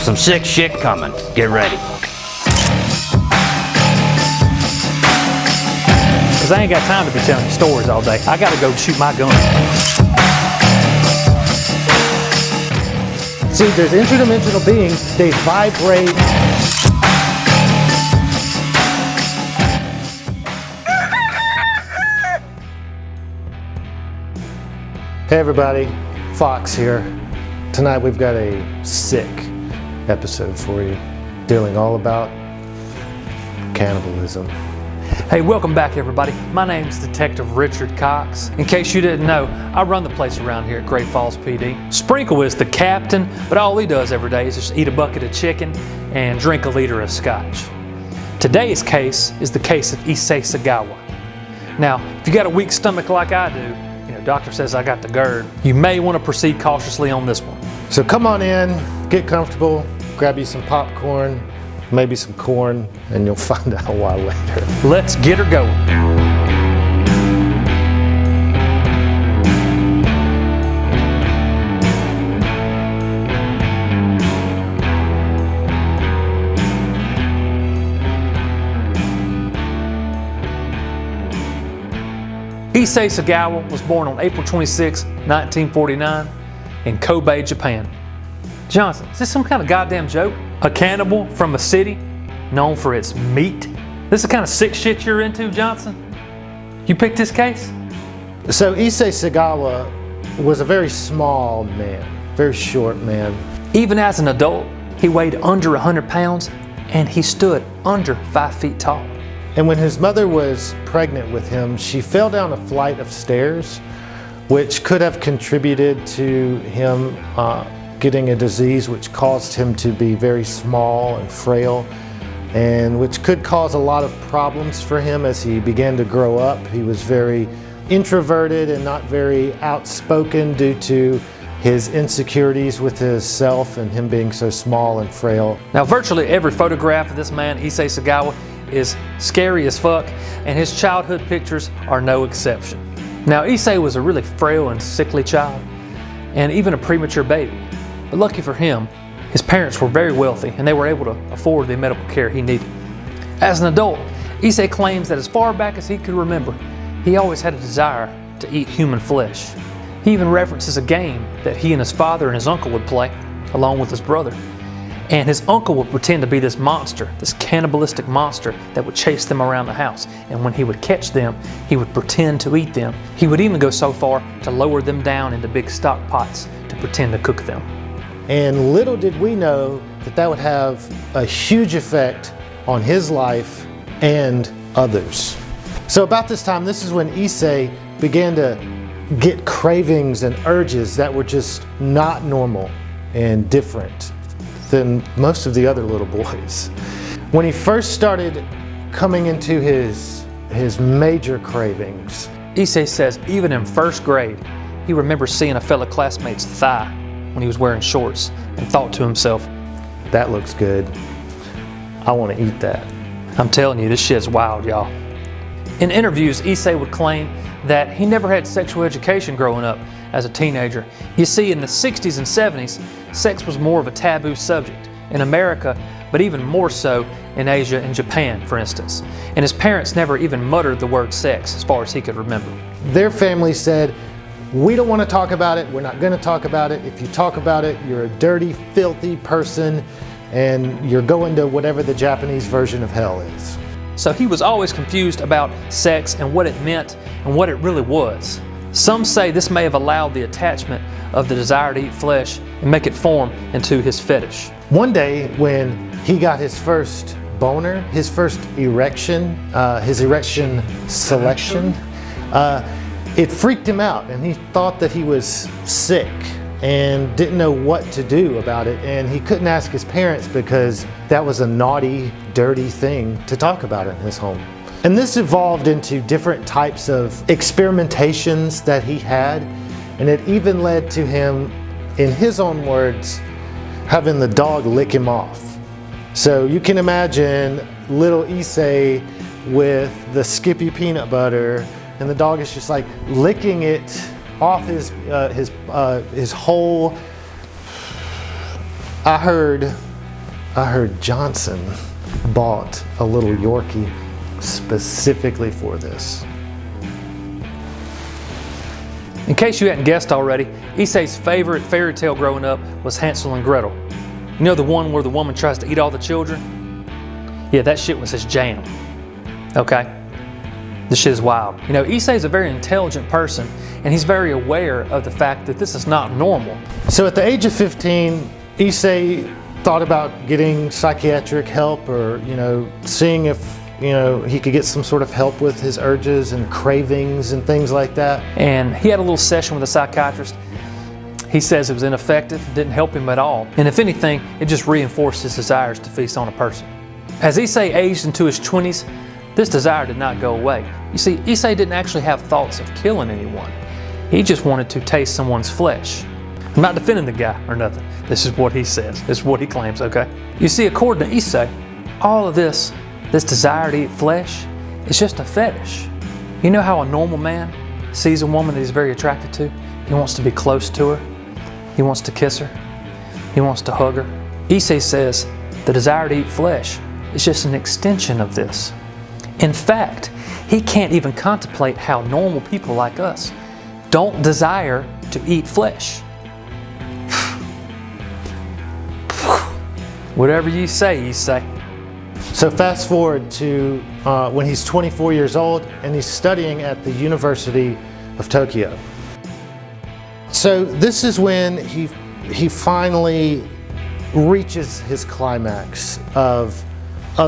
some sick shit coming. Get ready. Because I ain't got time to be telling you stories all day. I gotta go shoot my gun. See, there's interdimensional beings, they vibrate. Hey everybody, Fox here. Tonight we've got a sick episode for you, dealing all about cannibalism. Hey, welcome back everybody. My name's Detective Richard Cox. In case you didn't know, I run the place around here at Great Falls PD. Sprinkle is the captain, but all he does every day is just eat a bucket of chicken and drink a liter of scotch. Today's case is the case of Issei Sagawa. Now, if you got a weak stomach like I do, doctor says I got the GERD, you may want to proceed cautiously on this one. So come on in, get comfortable, grab you some popcorn, maybe some corn, and you'll find out why later. Let's get her going. Issei Sagawa was born on April 26, 1949 in Kobe, Japan. Johnson, is this some kind of goddamn joke? A cannibal from a city known for its meat? This is the kind of sick shit you're into, Johnson? You picked this case? So Issei Sagawa was a very small man, very short man. Even as an adult, he weighed under 100 pounds and he stood under 5 feet tall. And when his mother was pregnant with him, she fell down a flight of stairs, which could have contributed to him getting a disease which caused him to be very small and frail, and which could cause a lot of problems for him as he began to grow up. He was very introverted and not very outspoken due to his insecurities with himself and him being so small and frail. Now, virtually every photograph of this man, Issei Sagawa, is scary as fuck, and his childhood pictures are no exception. Now, Issei was a really frail and sickly child, and even a premature baby. But lucky for him, his parents were very wealthy, and they were able to afford the medical care he needed. As an adult, Issei claims that as far back as he could remember, he always had a desire to eat human flesh. He even references a game that he and his father and his uncle would play, along with his brother. And his uncle would pretend to be this monster, this cannibalistic monster that would chase them around the house. And when he would catch them, he would pretend to eat them. He would even go so far to lower them down into big stock pots to pretend to cook them. And little did we know that that would have a huge effect on his life and others. So about this time, this is when Issei began to get cravings and urges that were just not normal and different than most of the other little boys. When he first started coming into his major cravings, Issei says even in first grade, he remembers seeing a fellow classmate's thigh when he was wearing shorts and thought to himself, that looks good. I want to eat that. I'm telling you, this shit's wild, y'all. In interviews, Issei would claim that he never had sexual education growing up as a teenager. You see, in the 60s and 70s, sex was more of a taboo subject in America, but even more so in Asia and Japan, for instance. And his parents never even muttered the word sex as far as he could remember. Their family said, we don't want to talk about it, we're not going to talk about it. If you talk about it, you're a dirty, filthy person, and you're going to whatever the Japanese version of hell is. So he was always confused about sex and what it meant and what it really was. Some say this may have allowed the attachment of the desire to eat flesh and make it form into his fetish. One day when he got his first boner, his first erection, his erection selection, it freaked him out and he thought that he was sick and didn't know what to do about it, and he couldn't ask his parents because that was a naughty, dirty thing to talk about in his home. And this evolved into different types of experimentations that he had, and it even led to him, in his own words, having the dog lick him off. So you can imagine little Issei with the Skippy peanut butter, and the dog is just like licking it off his whole, I heard I heard Johnson bought a little Yorkie specifically for this. In case you hadn't guessed already, Issei's favorite fairy tale growing up was Hansel and Gretel. You know the one where the woman tries to eat all the children? Yeah, that shit was his jam. Okay? This shit is wild. You know, Issei's a very intelligent person, and he's very aware of the fact that this is not normal. So at the age of 15, Issei thought about getting psychiatric help, or, seeing if, he could get some sort of help with his urges and cravings and things like that. And he had a little session with a psychiatrist. He says it was ineffective, didn't help him at all. And if anything, it just reinforced his desires to feast on a person. As Issei aged into his 20s, this desire did not go away. You see, Issei didn't actually have thoughts of killing anyone. He just wanted to taste someone's flesh. I'm not defending the guy or nothing. This is what he says. This is what he claims, okay? You see, according to Issei, all of this desire to eat flesh, is just a fetish. You know how a normal man sees a woman that he's very attracted to? He wants to be close to her. He wants to kiss her. He wants to hug her. Issei says the desire to eat flesh is just an extension of this. In fact, he can't even contemplate how normal people like us don't desire to eat flesh. Whatever you say, Issei. So fast forward to when he's 24 years old and he's studying at the University of Tokyo. So this is when he finally reaches his climax of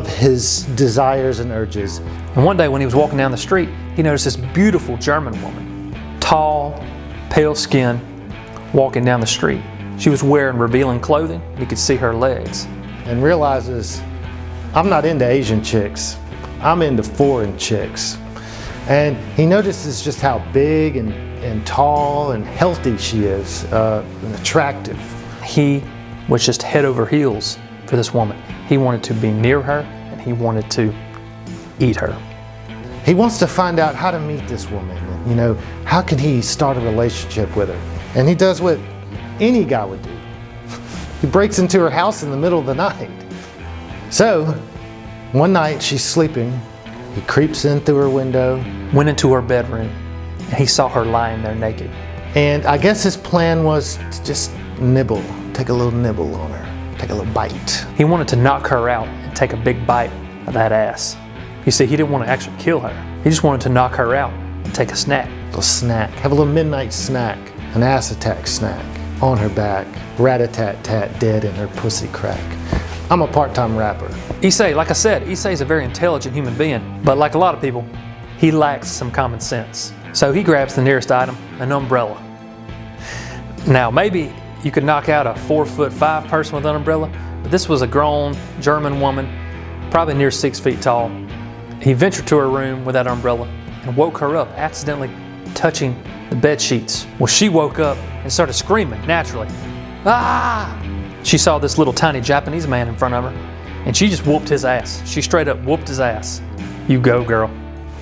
his desires and urges. And one day when he was walking down the street, he noticed this beautiful German woman, tall, pale skin, walking down the street. She was wearing revealing clothing, and he could see her legs. And realizes, I'm not into Asian chicks, I'm into foreign chicks. And he notices just how big and tall and healthy she is, and attractive. He was just head over heels for this woman. He wanted to be near her, and he wanted to eat her. He wants to find out how to meet this woman. How can he start a relationship with her? And he does what any guy would do. He breaks into her house in the middle of the night. So, one night she's sleeping. He creeps in through her window. Went into her bedroom, and he saw her lying there naked. And I guess his plan was to just nibble, take a little nibble on her, take a little bite. He wanted to knock her out and take a big bite of that ass. You see, he didn't want to actually kill her. He just wanted to knock her out and take a snack. A little snack, have a little midnight snack, an ass attack snack. On her back, rat-a-tat-tat, dead in her pussy crack. I'm a part-time rapper. Issei, like I said, Issei is a very intelligent human being, but like a lot of people, he lacks some common sense. So he grabs the nearest item, an umbrella. Now, maybe you could knock out a 4'5" person with an umbrella, but this was a grown German woman, probably near 6 feet tall. He ventured to her room with that umbrella and woke her up, accidentally touching the bed sheets. Well, she woke up and started screaming, naturally. Ah! She saw this little tiny Japanese man in front of her, and she just whooped his ass. She straight up whooped his ass. You go, girl.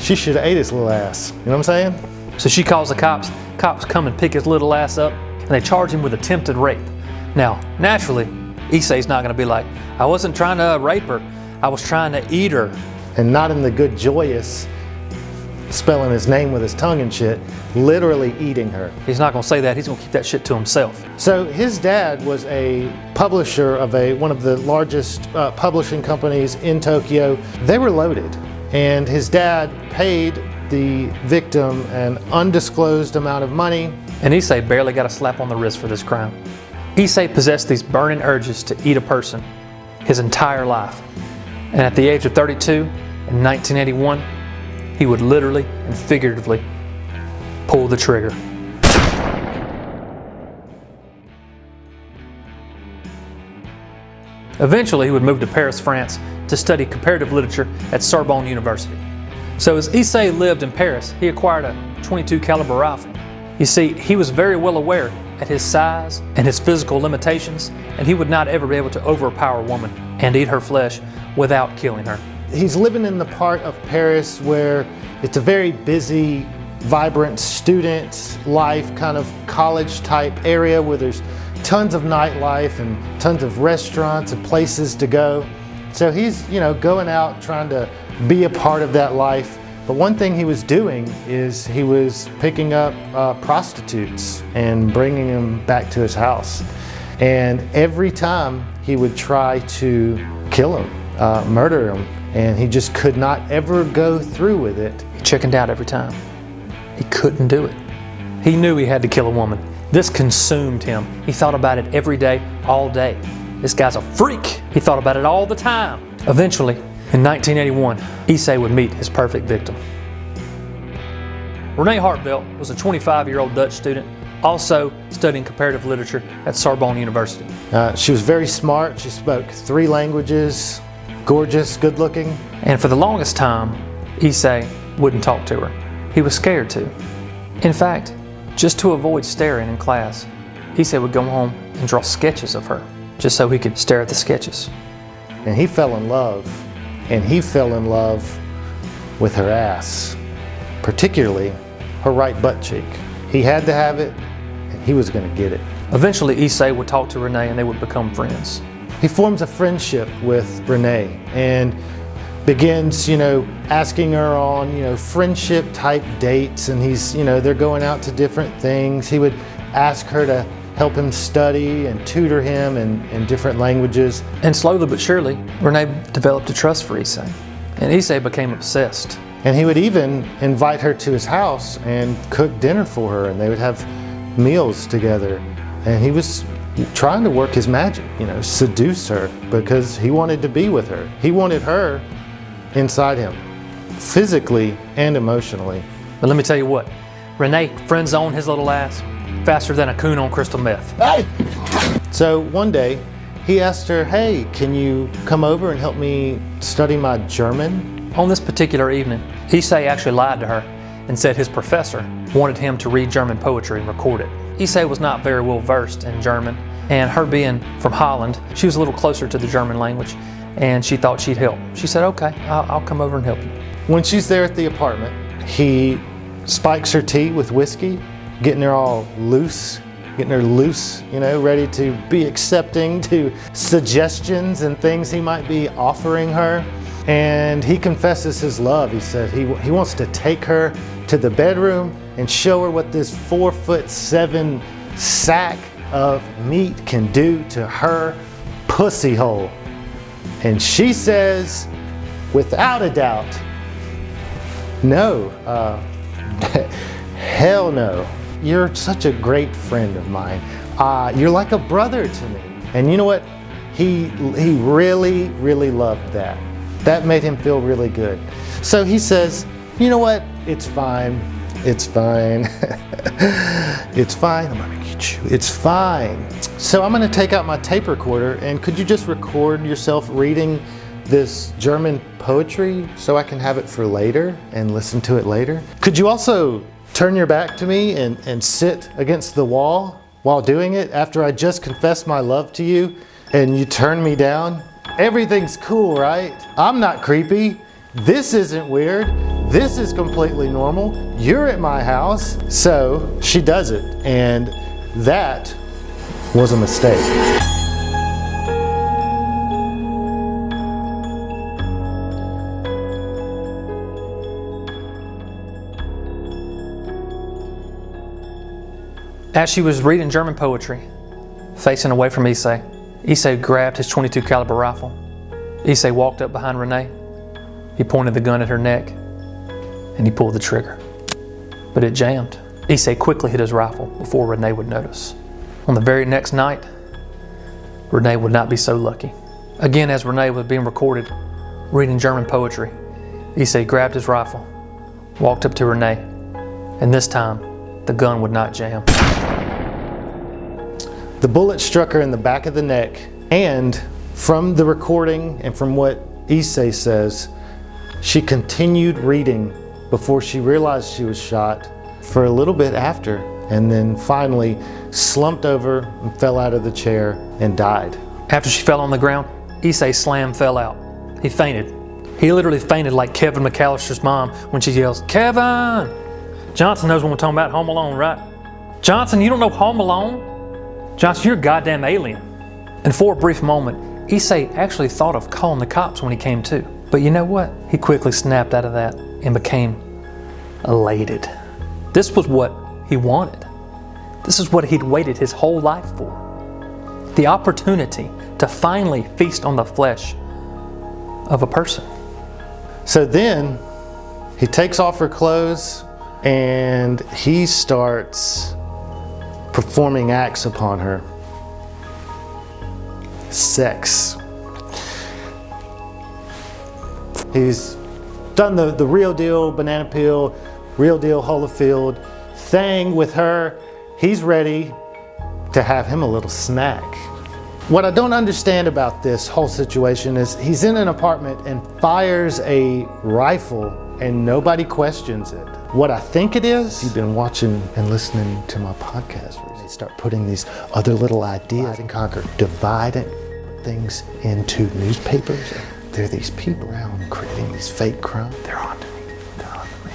She should have ate his little ass. You know what I'm saying? So she calls the cops. Cops come and pick his little ass up, and they charge him with attempted rape. Now, naturally, Issei's not going to be like, I wasn't trying to rape her. I was trying to eat her. And not in the good joyous, spelling his name with his tongue and shit, literally eating her. He's not going to say that. He's going to keep that shit to himself. So his dad was a publisher of one of the largest publishing companies in Tokyo. They were loaded, and his dad paid the victim an undisclosed amount of money. And Issei barely got a slap on the wrist for this crime. Issei possessed these burning urges to eat a person his entire life. And at the age of 32, in 1981, he would literally and figuratively pull the trigger. Eventually, he would move to Paris, France to study comparative literature at Sorbonne University. So as Issei lived in Paris, he acquired a .22 caliber rifle. You see, he was very well aware at his size and his physical limitations, and he would not ever be able to overpower a woman and eat her flesh without killing her. He's living in the part of Paris where it's a very busy, vibrant student life, kind of college type area where there's tons of nightlife and tons of restaurants and places to go. So he's, going out trying to be a part of that life. But one thing he was doing is he was picking up prostitutes and bringing them back to his house. And every time he would try to kill him, murder him, and he just could not ever go through with it. He chickened out every time. He couldn't do it. He knew he had to kill a woman. This consumed him. He thought about it every day, all day. This guy's a freak. He thought about it all the time. Eventually, in 1981, Issei would meet his perfect victim. Renee Hartvelt was a 25-year-old Dutch student, also studying comparative literature at Sorbonne University. She was very smart. She spoke 3 languages, gorgeous, good looking. And for the longest time, Issei wouldn't talk to her. He was scared to. In fact, just to avoid staring in class, Issei would go home and draw sketches of her, just so he could stare at the sketches. And he fell in love, and he fell in love with her ass, particularly her right butt cheek. He had to have it, and he was going to get it. Eventually, Issei would talk to Renee and they would become friends. He forms a friendship with Renee and begins, asking her on, friendship type dates, and he's, they're going out to different things. He would ask her to help him study and tutor him in different languages. And slowly but surely, Renee developed a trust for Issei, and Issei became obsessed. And he would even invite her to his house and cook dinner for her, and they would have meals together. And he was trying to work his magic, seduce her, because he wanted to be with her. He wanted her inside him, physically and emotionally. But let me tell you what, Renee friend-zoned his little ass faster than a coon on crystal meth. Hey! So one day, he asked her, hey, can you come over and help me study my German? On this particular evening, Issei actually lied to her and said his professor wanted him to read German poetry and record it. Issei was not very well versed in German, and her being from Holland, she was a little closer to the German language, and she thought she'd help. She said, okay, I'll come over and help you. When she's there at the apartment, he spikes her tea with whiskey, getting her all loose, ready to be accepting to suggestions and things he might be offering her. And he confesses his love. He said he wants to take her to the bedroom and show her what this 4'7" sack of meat can do to her pussy hole. And she says, without a doubt, no, hell no. You're such a great friend of mine. You're like a brother to me. And you know what? He really, really loved that. That made him feel really good. So he says, you know what? It's fine. It's fine. It's fine. I'm gonna get you. It's fine. So I'm gonna take out my tape recorder, and could you just record yourself reading this German poetry so I can have it for later and listen to it later? Could you also turn your back to me and sit against the wall while doing it after I just confessed my love to you and you turn me down? Everything's cool, right? I'm not creepy. This isn't weird. This is completely normal. You're at my house. So she does it, and that was a mistake. As she was reading German poetry, facing away from Issei, Issei grabbed his .22 caliber rifle. Issei walked up behind Renee. He pointed the gun at her neck, and he pulled the trigger. But it jammed. Issei quickly hit his rifle before Renee would notice. On the very next night, Renee would not be so lucky. Again, as Renee was being recorded reading German poetry, Issei grabbed his rifle, walked up to Renee, and this time, the gun would not jam. The bullet struck her in the back of the neck, and from the recording and from what Issei says, she continued reading before she realized she was shot for a little bit after, and then finally slumped over and fell out of the chair and died. After she fell on the ground, Issei Slam fell out. He fainted. He literally fainted like Kevin McAllister's mom when she yells, "Kevin!" Johnson knows what we're talking about, Home Alone, right? Johnson, you don't know Home Alone? Johnson, you're a goddamn alien. And for a brief moment, Issei actually thought of calling the cops when he came to. But you know what? He quickly snapped out of that and became elated. This was what he wanted. This is what he'd waited his whole life for. The opportunity to finally feast on the flesh of a person. So then he takes off her clothes and he starts performing acts upon her. Sex. He's done the real deal banana peel, real deal Holyfield thing with her. He's ready to have him a little snack. What I don't understand about this whole situation is he's in an apartment and fires a rifle and nobody questions it. What I think it is, you've been watching and listening to my podcast where they start putting these other little ideas. Divide and conquer. Dividing things into newspapers. There are these people around creating these fake crimes. They're on to me. They're on to me.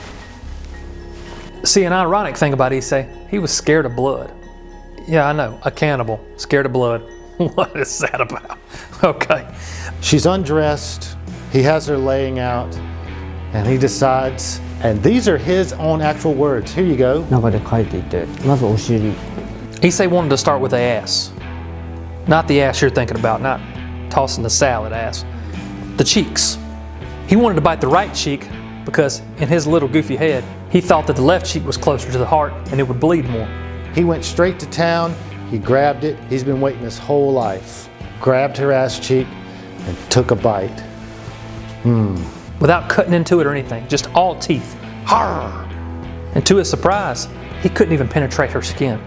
See, an ironic thing about Issei, he was scared of blood. Yeah, I know, a cannibal, scared of blood. What is that about? Okay. She's undressed. He has her laying out and he decides, and these are his own actual words. Here you go. 中で書いていて、まずお尻。 Issei wanted to start with the ass. Not the ass you're thinking about, not tossing the salad ass. The cheeks. He wanted to bite the right cheek because in his little goofy head, he thought that the left cheek was closer to the heart and it would bleed more. He went straight to town. He grabbed it. He's been waiting his whole life. Grabbed her ass cheek and took a bite. Without cutting into it or anything, just all teeth. Harr! And to his surprise, he couldn't even penetrate her skin.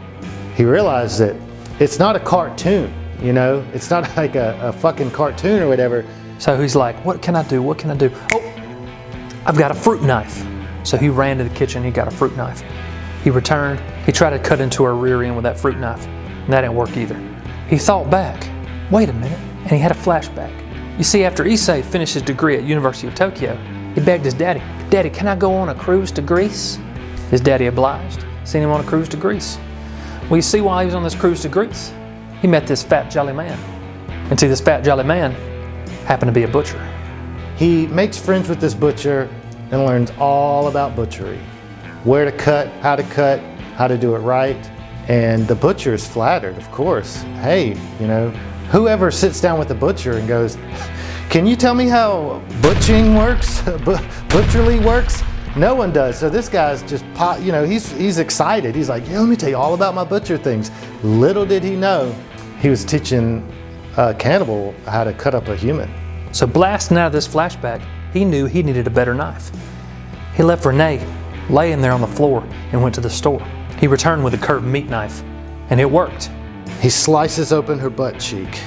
He realized that it's not a cartoon, you know? It's not like a fucking cartoon or whatever. So he's like, what can I do? What can I do? Oh, I've got a fruit knife. So he ran to the kitchen, he got a fruit knife. He returned, he tried to cut into her rear end with that fruit knife, and that didn't work either. He thought back, wait a minute, and he had a flashback. You see, after Issei finished his degree at University of Tokyo, he begged his daddy, Daddy, can I go on a cruise to Greece? His daddy obliged, sent him on a cruise to Greece. Well, you see, while he was on this cruise to Greece, he met this fat jolly man. And see, this fat jolly man happened to be a butcher. He makes friends with this butcher and learns all about butchery. Where to cut, how to do it right. And the butcher is flattered, of course. Hey, you know, whoever sits down with the butcher and goes, can you tell me how butchering works, butcherly works? No one does. So this guy's just, you know, he's excited. He's like, yeah, let me tell you all about my butcher things. Little did he know, he was teaching a cannibal how to cut up a human. So blasting out of this flashback, he knew he needed a better knife. He left Renee laying there on the floor and went to the store. He returned with a curved meat knife, and it worked. He slices open her butt cheek,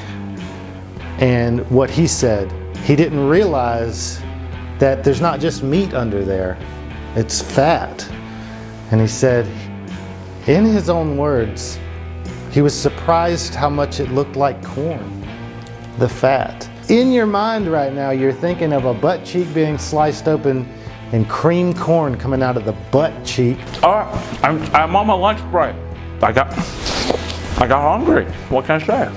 and what he said, he didn't realize that there's not just meat under there, it's fat. And he said, in his own words, he was surprised how much it looked like corn, the fat. In your mind right now, you're thinking of a butt cheek being sliced open and cream corn coming out of the butt cheek. All right, I'm on my lunch break. I got hungry. What can I say?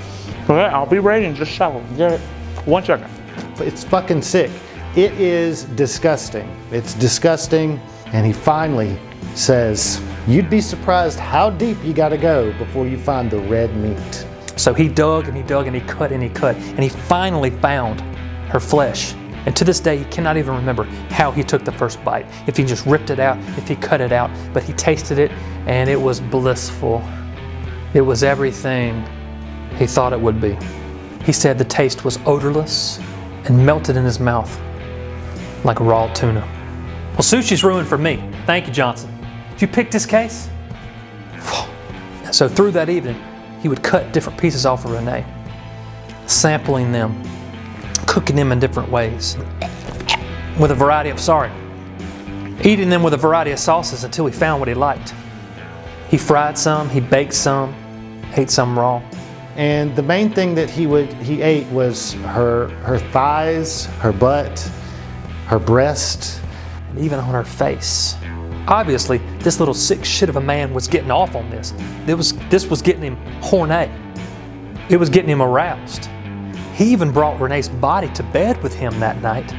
Okay, I'll be ready in just a second. Get it. 1 second. It's fucking sick. It is disgusting. It's disgusting. And he finally says, you'd be surprised how deep you gotta go before you find the red meat. So he dug and he dug and he cut and he cut, and he finally found her flesh. And to this day, he cannot even remember how he took the first bite. If he just ripped it out, if he cut it out, but he tasted it and it was blissful. It was everything he thought it would be. He said the taste was odorless and melted in his mouth like raw tuna. Well, sushi's ruined for me. Thank you, Johnson. Did you pick this case? So through that evening, he would cut different pieces off of Renee, sampling them, cooking them in different ways with a variety of, eating them with a variety of sauces until he found what he liked. He fried some, he baked some, ate some raw. And the main thing that he ate was her thighs, her butt, her breast. And even on her face. Obviously, this little sick shit of a man was getting off on this. This was getting him horny. It was getting him aroused. He even brought Renee's body to bed with him that night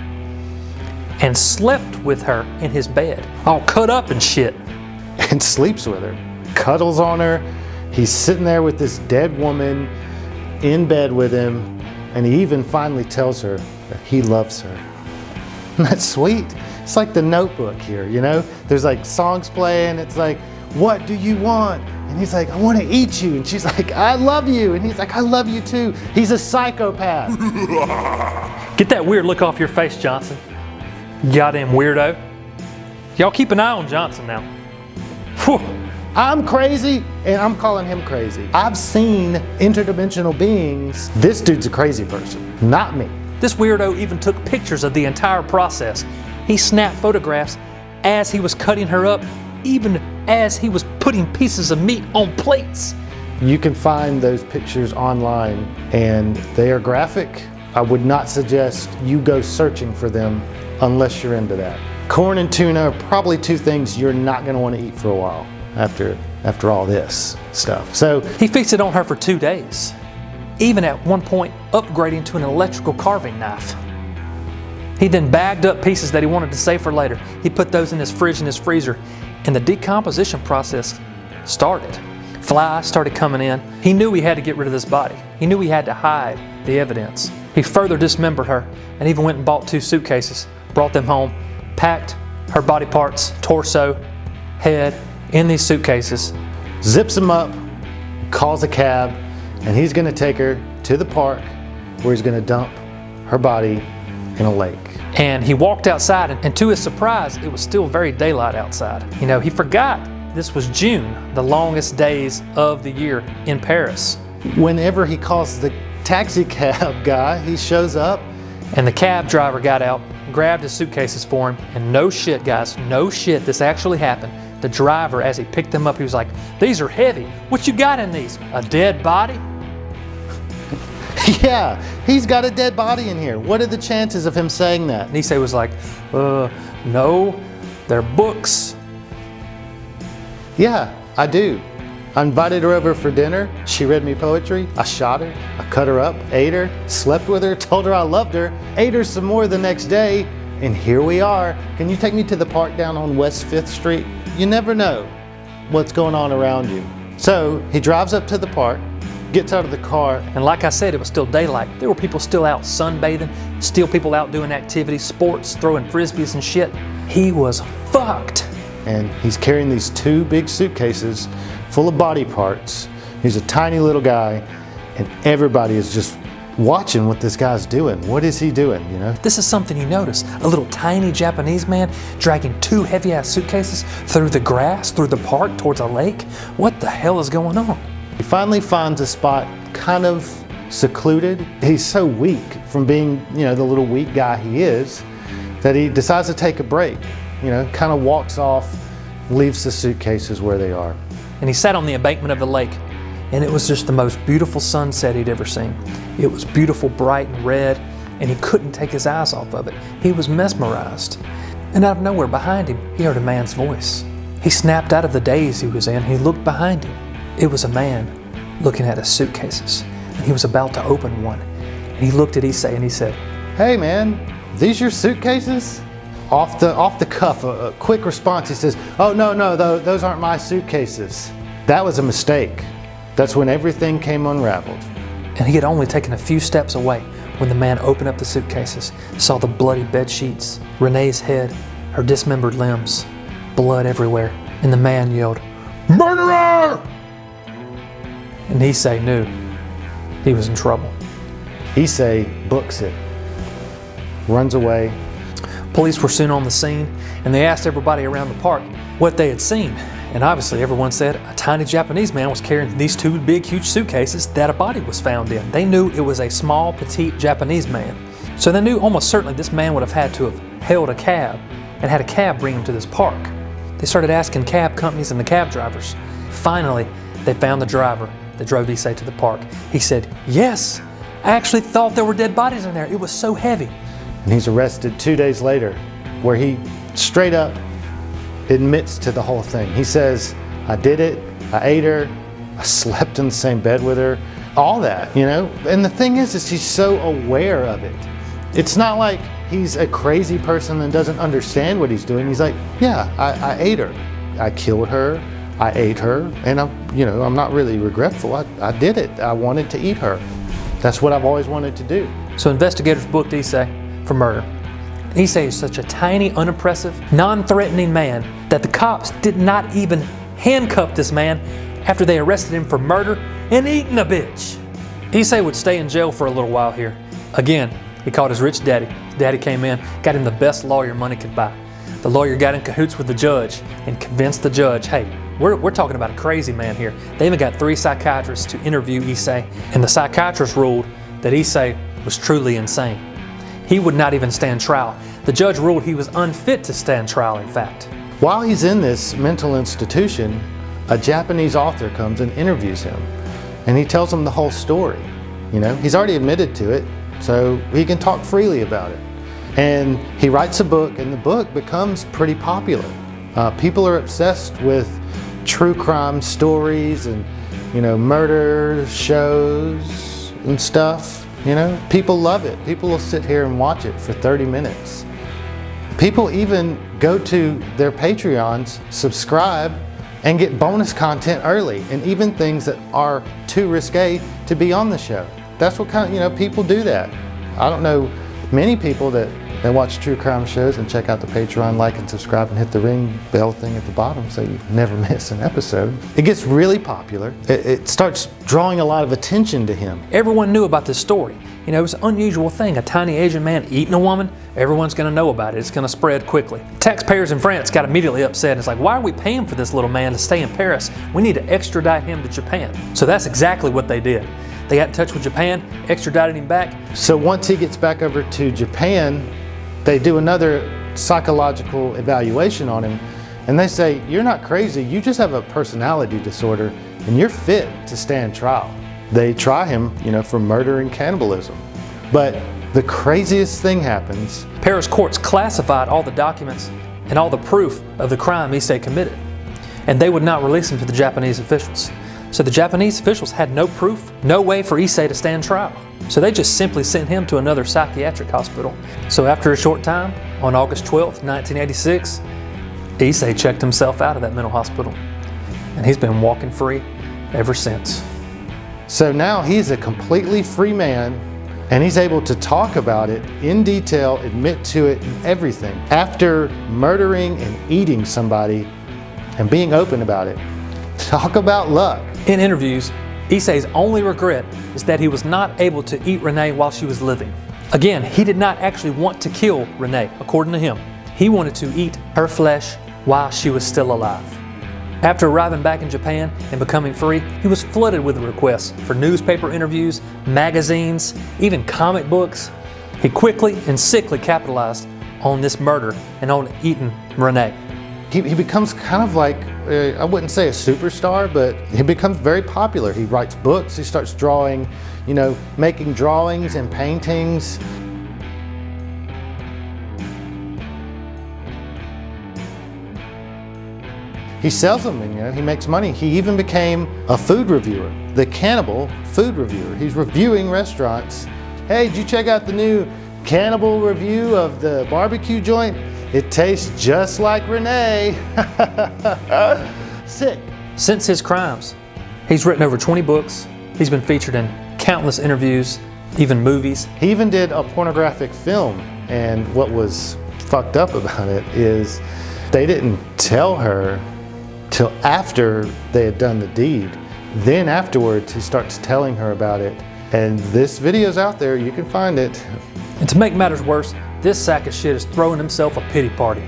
and slept with her in his bed, all cut up and shit. And sleeps with her, cuddles on her. He's sitting there with this dead woman in bed with him, and he even finally tells her that he loves her. Isn't that sweet? It's like The Notebook here, you know? There's like songs playing, it's like, what do you want? And he's like, I want to eat you. And she's like, I love you. And he's like, I love you too. He's a psychopath. Get that weird look off your face, Johnson. Goddamn weirdo. Y'all keep an eye on Johnson now. Whew. I'm crazy, and I'm calling him crazy. I've seen interdimensional beings. This dude's a crazy person, not me. This weirdo even took pictures of the entire process. He snapped photographs as he was cutting her up, even as he was putting pieces of meat on plates. You can find those pictures online, and they are graphic. I would not suggest you go searching for them unless you're into that. Corn and tuna are probably two things you're not going to want to eat for a while after all this stuff. So he fixed it on her for 2 days, even at one point upgrading to an electrical carving knife. He then bagged up pieces that he wanted to save for later. He put those in his fridge and his freezer, and the decomposition process started. Flies started coming in. He knew he had to get rid of this body. He knew he had to hide the evidence. He further dismembered her and even went and bought 2 suitcases, brought them home, packed her body parts, torso, head, in these suitcases. Zips them up, calls a cab, and he's going to take her to the park where he's going to dump her body in a lake. And he walked outside, and to his surprise, it was still very daylight outside. You know, he forgot this was June, the longest days of the year in Paris. Whenever he calls the taxi cab guy, he shows up. And the cab driver got out, grabbed his suitcases for him, and no shit, guys, no shit, this actually happened. The driver, as he picked them up, he was like, these are heavy. What you got in these? A dead body? Yeah, he's got a dead body in here. What are the chances of him saying that? And Issei was like, no, they're books. Yeah, I do. I invited her over for dinner. She read me poetry. I shot her. I cut her up, ate her, slept with her, told her I loved her, ate her some more the next day, and here we are. Can you take me to the park down on West 5th Street? You never know what's going on around you. So he drives up to the park, gets out of the car. And like I said, it was still daylight. There were people still out sunbathing, still people out doing activities, sports, throwing frisbees and shit. He was fucked. And he's carrying these 2 big suitcases full of body parts. He's a tiny little guy, and everybody is just watching what this guy's doing. What is he doing, you know? This is something you notice. A little tiny Japanese man dragging 2 heavy-ass suitcases through the grass, through the park, towards a lake. What the hell is going on? He finally finds a spot kind of secluded. He's so weak from being, you know, the little weak guy he is, that he decides to take a break. You know, kind of walks off, leaves the suitcases where they are. And he sat on the embankment of the lake, and it was just the most beautiful sunset he'd ever seen. It was beautiful, bright and red, and he couldn't take his eyes off of it. He was mesmerized. And out of nowhere behind him, he heard a man's voice. He snapped out of the daze he was in. He looked behind him. It was a man looking at his suitcases, and he was about to open one. And he looked at Issei and he said, Hey man, these your suitcases? Off the cuff, a quick response, he says, oh no, those aren't my suitcases. That was a mistake. That's when everything came unraveled. And he had only taken a few steps away when the man opened up the suitcases, saw the bloody bed sheets, Renee's head, her dismembered limbs, blood everywhere, and the man yelled, "Murderer!" And Issei knew he was in trouble. Issei books it, runs away. Police were soon on the scene, and they asked everybody around the park what they had seen. And obviously everyone said a tiny Japanese man was carrying these 2 big, huge suitcases that a body was found in. They knew it was a small, petite Japanese man. So they knew almost certainly this man would have had to have hailed a cab and had a cab bring him to this park. They started asking cab companies and the cab drivers. Finally, they found the driver that drove Issei to the park. He said, yes, I actually thought there were dead bodies in there. It was so heavy. And he's arrested 2 days later, where he straight up admits to the whole thing. He says, I did it, I ate her, I slept in the same bed with her, all that, you know? And the thing is he's so aware of it. It's not like he's a crazy person that doesn't understand what he's doing. He's like, yeah, I ate her. I killed her, I ate her, and I'm not really regretful. I did it. I wanted to eat her. That's what I've always wanted to do. So investigators booked Issei for murder. Issei is such a tiny, unimpressive, non-threatening man that the cops did not even handcuff this man after they arrested him for murder and eating a bitch. Issei would stay in jail for a little while here. Again, he called his rich daddy. His daddy came in, got him the best lawyer money could buy. The lawyer got in cahoots with the judge and convinced the judge, hey, we're talking about a crazy man here. They even got 3 psychiatrists to interview Issei, and the psychiatrist ruled that Issei was truly insane. He would not even stand trial. The judge ruled he was unfit to stand trial, in fact. While he's in this mental institution, a Japanese author comes and interviews him, and he tells him the whole story. You know, he's already admitted to it, so he can talk freely about it. And he writes a book, and the book becomes pretty popular. People are obsessed with true crime stories and, murder shows and stuff. People love it. People will sit here and watch it for 30 minutes. People even go to their Patreons, subscribe, and get bonus content early, and even things that are too risque to be on the show. That's what kind of, people do that. I don't know many people that watch true crime shows and check out the Patreon, like and subscribe, and hit the ring bell thing at the bottom so you never miss an episode. It gets really popular. It starts drawing a lot of attention to him. Everyone knew about this story. It was an unusual thing, a tiny Asian man eating a woman. Everyone's gonna know about it. It's gonna spread quickly. Taxpayers in France got immediately upset. It's like, why are we paying for this little man to stay in Paris? We need to extradite him to Japan. So that's exactly what they did. They got in touch with Japan, extradited him back. So once he gets back over to Japan, they do another psychological evaluation on him, and they say, you're not crazy, you just have a personality disorder, and you're fit to stand trial. They try him, for murder and cannibalism. But the craziest thing happens. Paris courts classified all the documents and all the proof of the crime Issei committed, and they would not release him to the Japanese officials. So the Japanese officials had no proof, no way for Issei to stand trial. So they just simply sent him to another psychiatric hospital. So after a short time, on August 12th, 1986, Issei checked himself out of that mental hospital. And he's been walking free ever since. So now he's a completely free man, and he's able to talk about it in detail, admit to it and everything, after murdering and eating somebody and being open about it. Talk about luck. In interviews, Issei's only regret is that he was not able to eat Renee while she was living. Again, he did not actually want to kill Renee, according to him. He wanted to eat her flesh while she was still alive. After arriving back in Japan and becoming free, he was flooded with requests for newspaper interviews, magazines, even comic books. He quickly and sickly capitalized on this murder and on eating Renee. He becomes kind of like, I wouldn't say a superstar, but he becomes very popular. He writes books, he starts drawing, making drawings and paintings. He sells them and he makes money. He even became a food reviewer, the cannibal food reviewer. He's reviewing restaurants. Hey, did you check out the new cannibal review of the barbecue joint? It tastes just like Renee. Sick. Since his crimes, he's written over 20 books. He's been featured in countless interviews, even movies. He even did a pornographic film, and what was fucked up about it is they didn't tell her till after they had done the deed. Then afterwards, he starts telling her about it. And this video's out there, you can find it. And to make matters worse, this sack of shit is throwing himself a pity party.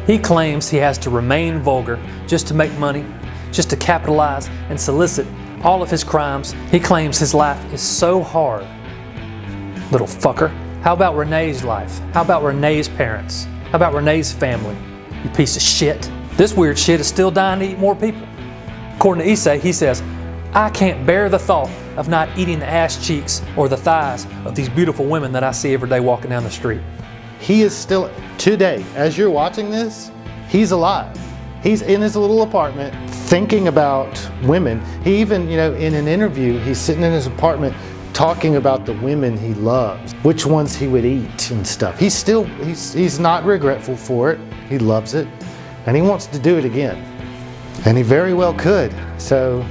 He claims he has to remain vulgar just to make money, just to capitalize and solicit all of his crimes. He claims his life is so hard. Little fucker. How about Renee's life? How about Renee's parents? How about Renee's family? You piece of shit. This weird shit is still dying to eat more people. According to Issei, he says, I can't bear the thought of not eating the ass cheeks or the thighs of these beautiful women that I see every day walking down the street. He is still, today, as you're watching this, He's alive. He's in his little apartment thinking about women. He even, in an interview, he's sitting in his apartment talking about the women he loves, which ones he would eat and stuff. He's not regretful for it. He loves it, and he wants to do it again. And he very well could. So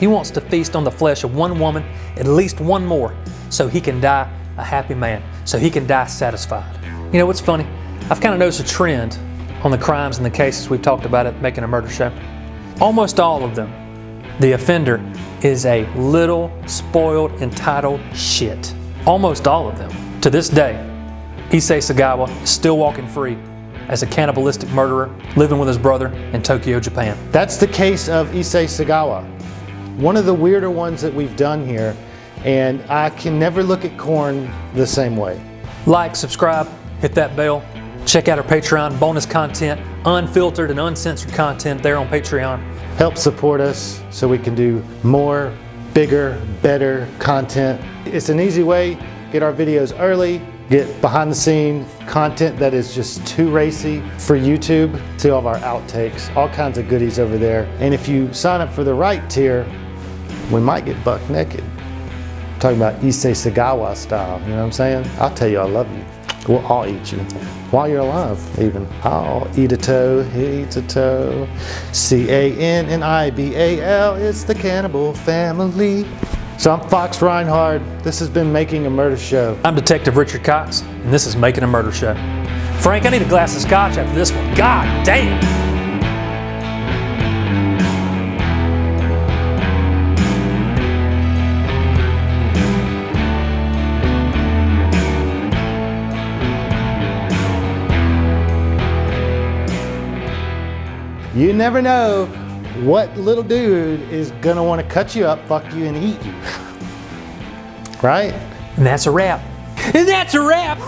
He wants to feast on the flesh of one woman, at least one more, so he can die a happy man, so he can die satisfied. You know what's funny? I've kind of noticed a trend on the crimes and the cases we've talked about at Making a Murder Show. Almost all of them, the offender is a little spoiled, entitled shit. Almost all of them. To this day, Issei Sagawa is still walking free as a cannibalistic murderer living with his brother in Tokyo, Japan. that's the case of Issei Sagawa. One of the weirder ones that we've done here, and I can never look at corn the same way. Like, subscribe, hit that bell. Check out our Patreon, bonus content, unfiltered and uncensored content there on Patreon. Help support us so we can do more, bigger, better content. It's an easy way, get our videos early, get behind the scene content that is just too racy for YouTube. See all of our outtakes, all kinds of goodies over there. And if you sign up for the right tier, we might get buck naked. Talking about Issei Sagawa style, you know what I'm saying? I'll tell you I love you. Well, I'll eat you. While you're alive, even. I'll eat a toe, he eats a toe. Cannibal, it's the cannibal family. So I'm Fox Reinhard. This has been Making a Murder Show. I'm Detective Richard Cox, and this is Making a Murder Show. Frank, I need a glass of scotch after this one. God damn! You never know what little dude is gonna want to cut you up, fuck you, and eat you. Right? And that's a wrap. And that's a wrap!